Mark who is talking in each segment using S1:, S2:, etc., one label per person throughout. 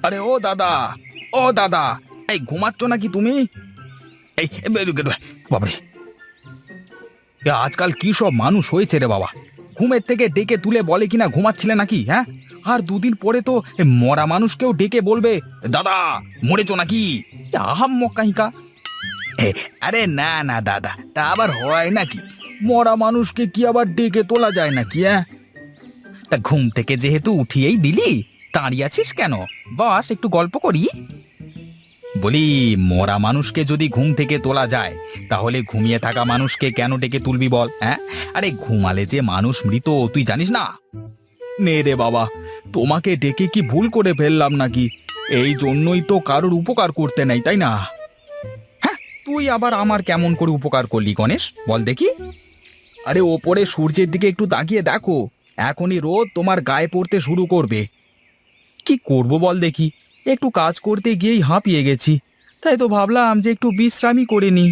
S1: আরে ও দাদা, ও দাদা, এই ঘুমাচ্ছ নাকি তুমি? এই বাবারে, আজকাল কি সব মানুষ হয়েছে রে বাবা! ঘুমের থেকে ডেকে তুলে বলে কিনা ঘুমাচ্ছিলে নাকি, হ্যাঁ? আর দুদিন পরে তো মরা মানুষকেও ডেকে বলবে দাদা মরেছ নাকি। আহাম্মকাহিকা। আরে না না দাদা, তা আবার হয় নাকি? মরা মানুষকে কি আবার ডেকে তোলা যায় নাকি? হ্যাঁ, তা ঘুম থেকে যেহেতু উঠিয়েই দিলি, দাঁড়িয়ে আছিস কেন? বস, একটু গল্প করি। বলি, মরা মানুষকে যদি ঘুম থেকে তোলা যায়, তাহলে ঘুমিয়ে থাকা মানুষকে কেন ডেকে তুলবি বল? হ্যাঁ, আরে ঘুমালে যে মানুষ মৃত তুই জানিস না? নে রে বাবা, তোমাকে ডেকে কি ভুল করে ফেললাম নাকি? এই জন্যই তো কারোর উপকার করতে নেই, তাই না? হ্যাঁ, তুই আবার আমার কেমন করে উপকার করলি গণেশ, বল দেখি? আরে ওপরে সূর্যের দিকে একটু তাকিয়ে দেখো, এখনই রোদ তোমার গায়ে পড়তে শুরু করবে। কি করব বল দেখি, একটু কাজ করতে গিয়েই হাঁপিয়ে গেছি, তাই তো ভাবলাম যে একটু বিশ্রামই করে নিই।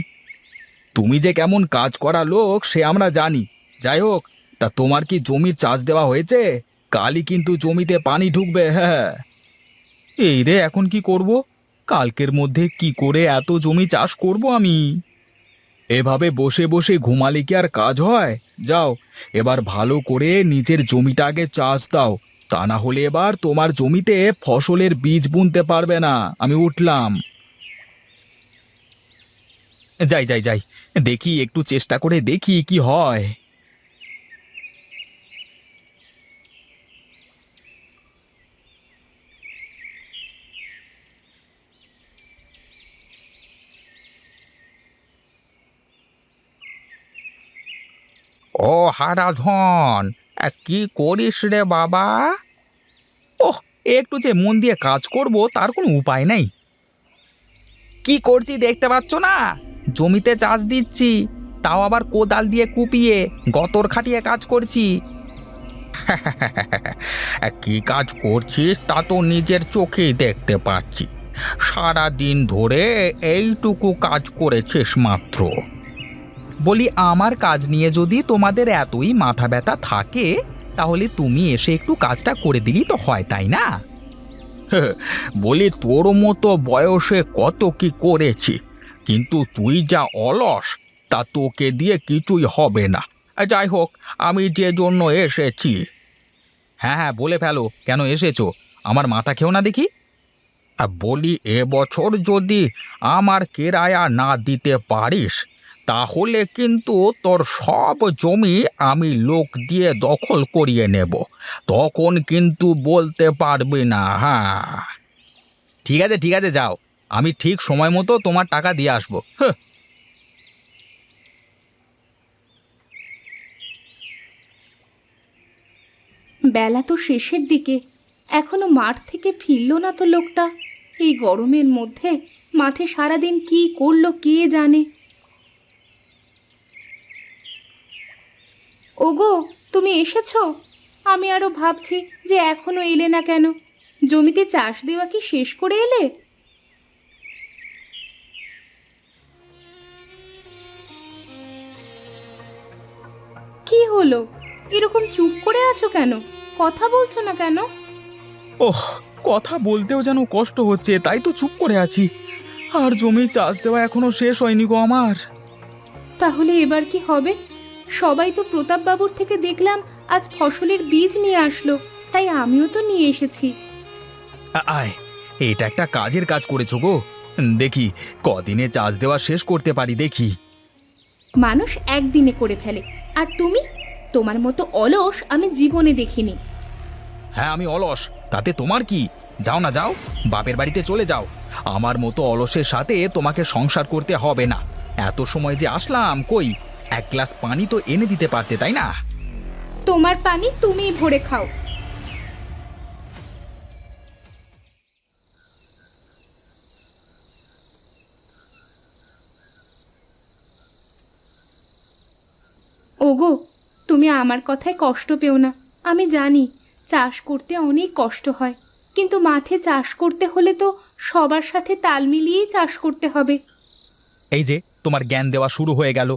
S1: তুমি যে কেমন কাজ করা লোক সে আমরা জানি। যাই হোক, তা তোমার কি জমির চাষ দেওয়া হয়েছে? কালই কিন্তু জমিতে পানি ঢুকবে। হ্যাঁ, এই রে, এখন কি করব? কালকের মধ্যে কি করে এত জমি চাষ করব আমি? এভাবে বসে বসে ঘুমালে কি আর কাজ হয়? যাও, এবার ভালো করে নিজের জমিটা আগে চাষ দাও, তা না হলে এবার তোমার জমিতে ফসলের বীজ বুনতে পারবে না। আমি উঠলাম। যাই যাই যাই, দেখি, একটু চেষ্টা করে দেখি কি হয়। ও হারাধন, কি করিস রে বাবা? ওহ, একটু যে মন দিয়ে কাজ করব তার কোনো উপায় নেই। কি করছি দেখতে পাচ্ছ না? জমিতে চাষ দিচ্ছি, তাও আবার কোদাল দিয়ে কুপিয়ে গতর খাটিয়ে কাজ করছি। কি কাজ করছিস তা তো নিজের চোখেই দেখতে পাচ্ছি। সারা দিন ধরে এইটুকু কাজ করেছিস মাত্র। বলি, আমার কাজ নিয়ে যদি তোমাদের এতই মাথা ব্যথা থাকে, তাহলে তুমি এসে একটু কাজটা করে দিলেই তো হয়, তাই না? বলি, তোর মতো বয়সে কত কি করেছি, কিন্তু তুই যা অলস, তা তোকে দিয়ে কিছুই হবে না। যাই হোক, আমি যে জন্য এসেছি। হ্যাঁ হ্যাঁ, বলে ফেলো, কেন এসেছো? আমার মাথা খেও না দেখি। বলি, এবছর যদি আমার কেরায়া না দিতে পারিস, তাহলে কিন্তু তোর সব জমি আমি লোক দিয়ে দখল করিয়ে নেব। তখন কিন্তু বলতে পারবি না। হ্যাঁ, ঠিক আছে ঠিক আছে, যাও, আমি ঠিক সময় মতো তোমার টাকা দিয়ে আসবো। হ্যাঁ।
S2: বেলা তো শেষের দিকে, এখনো মাঠ থেকে ফিরল না তো লোকটা। এই গরমের মধ্যে মাঠে সারাদিন কি করলো কে জানে। ওগো, তুমি এসেছো? আমি আরো ভাবছি যে এখনো এলে না কেন। জমিতে চাষ দেওয়া কি শেষ করে এলে? কি হলো, এরকম চুপ করে আছো কেন? কথা বলছো না কেন?
S1: ওহ, কথা বলতেও যেন কষ্ট হচ্ছে, তাই তো চুপ করে আছি। আর জমি চাষ দেওয়া এখনো শেষ হয়নি গো আমার।
S2: তাহলে এবার কি হবে? সবাই তো প্রতাপ বাবুর থেকে দেখলাম আজ ফসলের বীজ নিয়ে আসলো, তাই আমিও তো নিয়ে এসেছি।
S1: আয়, এটা একটা কাজের কাজ করেছো গো। দেখি কদিনে চাষ দেওয়া শেষ করতে পারি, দেখি।
S2: মানুষ একদিনে করে ফেলে, আর তুমি? তোমার মতো অলস আমি জীবনে দেখিনি।
S1: হ্যাঁ, আমি অলস, তাতে তোমার কি? যাও না, যাও, বাপের বাড়িতে চলে যাও। আমার মতো অলসের সাথে তোমাকে সংসার করতে হবে না। এত সময় যে আসলাম, কই এক গ্লাস পানি তো এনে দিতে পারতে, তাই না?
S2: তোমার পানি তুমিই ভরে খাও। ওগো, তুমি আমার কথায় কষ্ট পেও না। আমি জানি চাষ করতে অনেক কষ্ট হয়, কিন্তু মাঠে চাষ করতে হলে তো সবার সাথে তাল মিলিয়েই চাষ করতে হবে।
S1: এই যে তোমার জ্ঞান দেওয়া শুরু হয়ে গেল।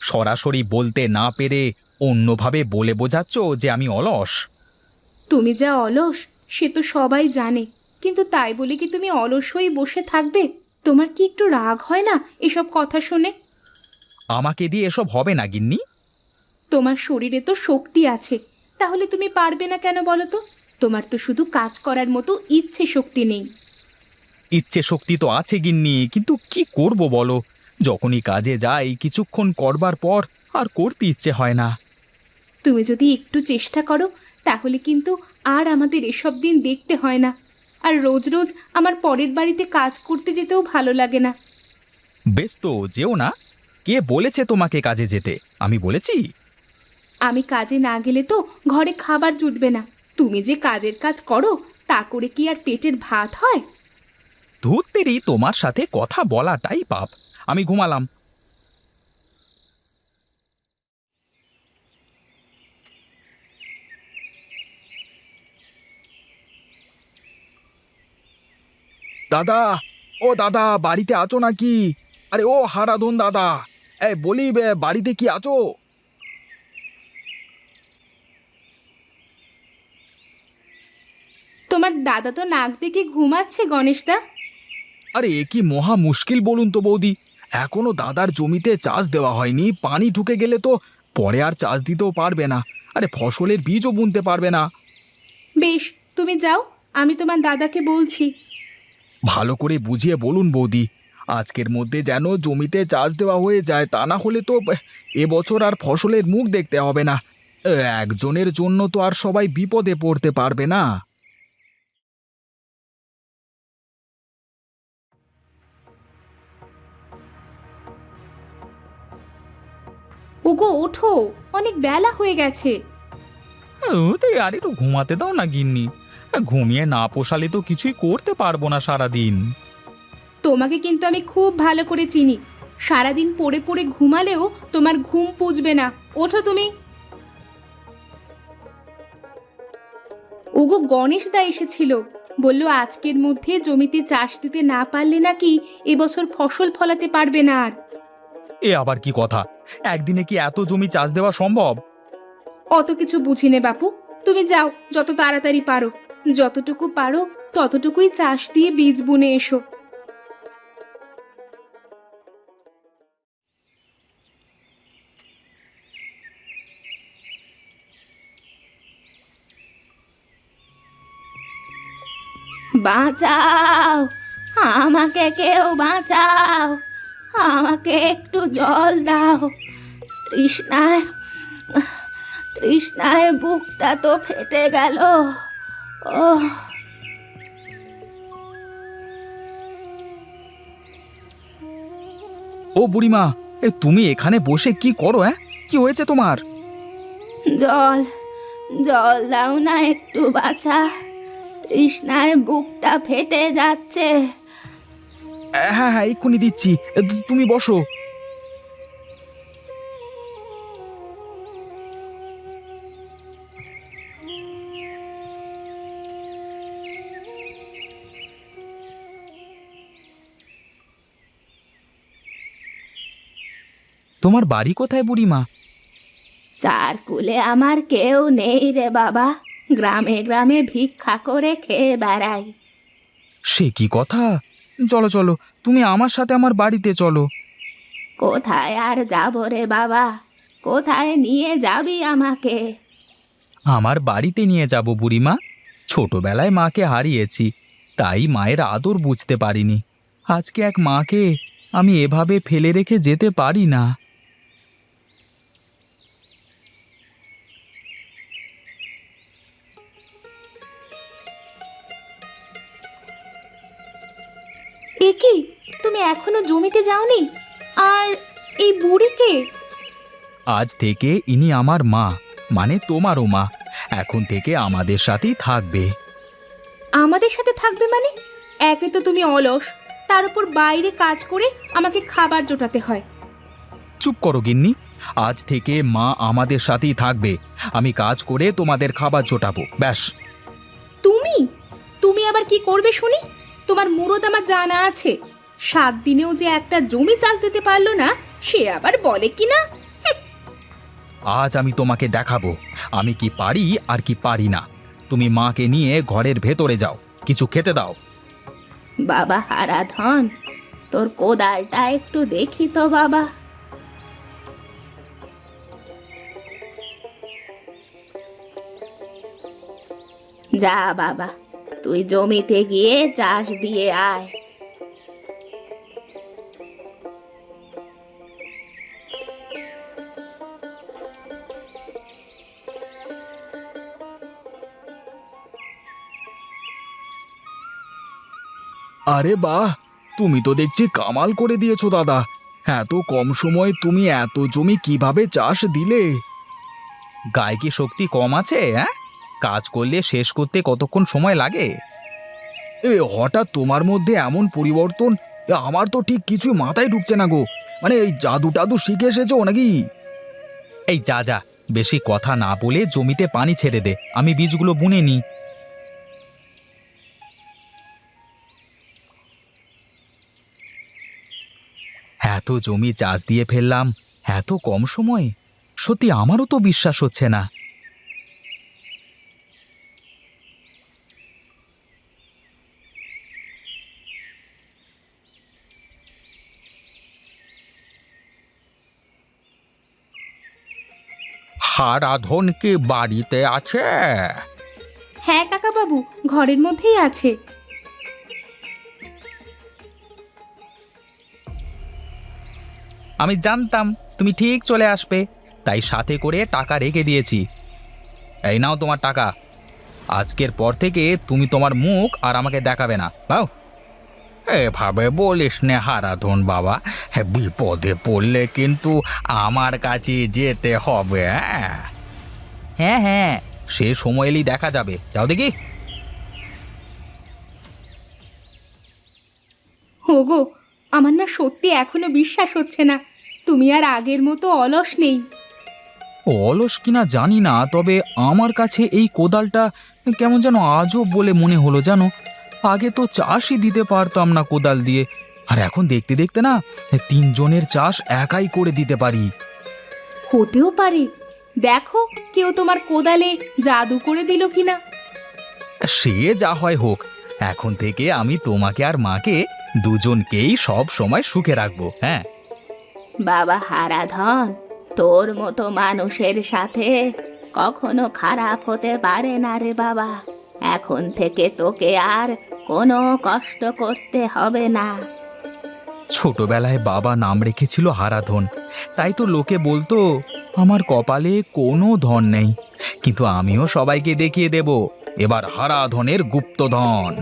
S1: সরাসরি বলতে না পেরে অন্যভাবে বলে বোঝাচ্ছ যে আমি অলস।
S2: তুমি যা অলস সে তো সবাই জানে, কিন্তু তাই বলে কি তুমি অলস হয়ে বসে থাকবে? তোমার কি একটু রাগ হয় না এসব কথা শুনে?
S1: আমাকে দিয়ে এসব হবে না গিন্নি।
S2: তোমার শরীরে তো শক্তি আছে, তাহলে তুমি পারবে না কেন বলো তো? তোমার তো শুধু কাজ করার মতো ইচ্ছে শক্তি নেই।
S1: ইচ্ছে শক্তি তো আছে গিন্নি, কিন্তু কি করব বলো, যখনই কাজে যাই কিছুক্ষণ করবার পর আর করতে ইচ্ছে হয় না।
S2: তুমি যদি একটু চেষ্টা করো তাহলে কিন্তু আর আমাদের এসব দিন দেখতে হয় না। আর রোজ রোজ আমার পরের বাড়িতে কাজ করতে যেতেও ভালো লাগে না।
S1: বেশ তো যেও না। কে বলেছে তোমাকে কাজে যেতে? আমি বলেছি?
S2: আমি কাজে না গেলে তো ঘরে খাবার জুটবে না। তুমি যে কাজের কাজ করো তা করে কি আর পেটের ভাত হয়?
S1: ধুত্তেরি, তোমার সাথে কথা বলাটাই পাপ। আমি ঘুমালাম। দাদা, ও দাদা, বাড়িতে আছো নাকি? আরে ও হারাধন দাদা, বলি বাড়িতে কি আছো?
S2: তোমার দাদা তো নাক ডেকে ঘুমাচ্ছে গণেশদা।
S1: আরে এ কি মহা মুশকিল বলুন তো বৌদি। এখনো দাদার জমিতে চাষ দেওয়া হয়নি, পানি ঢুকে গেলে তো পরে আর চাষ দিতেও পারবে না। আরে ফসলের বীজও বুনতে পারবে না।
S2: বেশ, তুমি যাও, আমি তোমার দাদাকে বলছি।
S1: ভালো করে বুঝিয়ে বলুন বৌদি, আজকের মধ্যে যেন জমিতে চাষ দেওয়া হয়ে যায়, তা না হলে তো এবছর আর ফসলের মুখ দেখতে হবে না। একজনের জন্য তো আর সবাই বিপদে পড়তে পারবে না।
S2: ওগো ওঠো, অনেক বেলা হয়ে গেছে।
S1: তো আর একটু ঘুমাতে দাও না গিন্নি। ঘুমিয়ে না পোষালে তো কিছুই করতে পারবো না সারাদিন।
S2: তোমাকে কিন্তু আমি খুব ভালো করে চিনি। সারাদিন পড়ে পড়ে ঘুমালেও তোমার ঘুম পুজবে না। ওঠো তুমি। ওগো গণেশদা এসেছিল, বলল আজকের মধ্যে জমিতে চাষ দিতে না পারলে নাকি এবছর ফসল ফলাতে পারবে না আর।
S1: এ আবার কি কথা? একদিনে কি এত জমি চাষ দেওয়া সম্ভব?
S2: অত কিছু বুঝি নে বাপু, তুমি যাও যত তাড়াতাড়ি পারো। যতটুকু পারো ততটুকুই চাষ দিয়ে বীজ বুনে এসো। বাঁচাও, আমাকে কেউ বাঁচাও, আমাকে একটু জল দাও। তৃষ্ণায় তৃষ্ণায় বুকটা তো ফেটে গেল। ও
S1: ও বুড়িমা, তুমি এখানে বসে কি করো? কি হয়েছে তোমার?
S2: জল, জল দাও না একটু বাছা, তৃষ্ণায় বুকটা ফেটে যাচ্ছে।
S1: হ্যাঁ হ্যাঁ, এক্ষুনি দিচ্ছি। তুমি বসো। তোমার বাড়ি কোথায় বুড়িমা?
S2: চারকুলে আমার কেউ নেই রে বাবা, গ্রামে গ্রামে ভিক্ষা করে খেয়ে বেড়াই।
S1: সে কি কথা! চলো চলো, তুমি আমার সাথে আমার বাড়িতে চলো।
S2: কোথায় আর যাব রে বাবা, কোথায় নিয়ে যাবি আমাকে?
S1: আমার বাড়িতে নিয়ে যাব বুড়িমা। ছোটবেলায় মাকে হারিয়েছি, তাই মায়ের আদর বুঝতে পারিনি। আজকে এক মাকে আমি এভাবে ফেলে রেখে যেতে পারি না।
S2: এ কি, তুমি এখনো জমিতে যাওনি? আর এই বুড়িকে?
S1: আজ থেকে ইনি আমার মা, মানে তোমারও মা। এখন থেকে আমাদের সাথেই থাকবে।
S2: আমাদের সাথে থাকবে মানে? একে তো তুমি অলস, তার উপর বাইরে কাজ করে আমাকে খাবার জোটাতে হয়।
S1: চুপ করো গিন্নি। আজ থেকে মা আমাদের সাথেই থাকবে। আমি কাজ করে তোমাদের খাবার জোটাবো, ব্যাস।
S2: তুমি তুমি আবার কি করবে শুনি? তোমার মুরদ আমার জানা আছে। 7 দিনেও যে একটা জমি চাষ দিতে পারলো না, সে আবার বলে কি না।
S1: আজ আমি তোমাকে দেখাবো আমি কি পারি আর কি পারি না। তুমি মাকে নিয়ে ঘরের ভেতরে যাও, কিছু খেতে দাও।
S2: বাবা হারাধন, তোর কোদালটা একটু দেখি তো বাবা। যা বাবা, তুই জমিতে গিয়ে চাষ দিয়ে আয়।
S1: আরে বাহ, তুমি তো দেখছি কামাল করে দিয়েছো দাদা। এত কম সময়ে তুমি এত জমি কিভাবে চাষ দিলে? গায়ে কি শক্তি কম আছে? হ্যাঁ, কাজ করলে শেষ করতে কতক্ষণ সময় লাগে? হঠাৎ তোমার মধ্যে এমন পরিবর্তন, আমার তো ঠিক কিছু মাথায় ঢুকছে না গো। মানে এই জাদু টাদু শিখে এসেছো নাকি? এই যা যা, বেশি কথা না বলে জমিতে পানি ছেড়ে দে, আমি বীজগুলো বুনে নিই। এত জমি চাষ দিয়ে ফেললাম এত কম সময়ে, সত্যি আমারও তো বিশ্বাস হচ্ছে না। হারাধন কি বাড়িতে আছে?
S2: হ্যাঁ কাকা বাবু, ঘরের মধ্যেই আছে।
S1: আমি জানতাম তুমি ঠিক চলে আসবে, তাই সাথে করে টাকা রেখে দিয়েছি। এই নাও তোমার টাকা। আজকের পর থেকে তুমি তোমার মুখ আর আমাকে দেখাবে না, বাও। এভাবে বলিস নে হারাধন বাবা, বিপদে পড়লে কিন্তু আমার কাছে যেতে হবে। হ্যাঁ হ্যাঁ, সে সময় এলেই দেখা যাবে, যাও দেখি।
S2: ওগো, আমার না সত্যি এখনো বিশ্বাস হচ্ছে না তুমি আর আগের মতো অলস নেই।
S1: অলস কিনা জানি না, তবে আমার কাছে এই কোদালটা কেমন যেন আজব বলে মনে হলো জানো। আগে তো চাষই দিতে পারতাম না কোদাল দিয়ে, আর এখন দেখতে দেখতে না 3 জনের চাষ একাই করে দিতে পারি।
S2: হতেও পারে, দেখো কেউ তোমার কোদালে জাদু করে দিল কিনা।
S1: সে যা হয় হোক, এখন থেকে আমি তোমাকে আর মাকে দুজনকেই সব সময় সুখে রাখবো। হ্যাঁ
S2: বাবা হারাধন, তোর মতো মানুষের সাথে কখনো খারাপ হতে পারে না রে বাবা। এখন থেকে তোকে আর কোনো কষ্ট করতে হবে না।
S1: ছোটবেলায় বাবা নাম রেখেছিল হারাধন, তাই তো লোকে বলতো আমার কপালে কোনো ধন নেই, কিন্তু আমিও সবাইকে দেখিয়ে দেব এবার হারাধনের গুপ্তধন।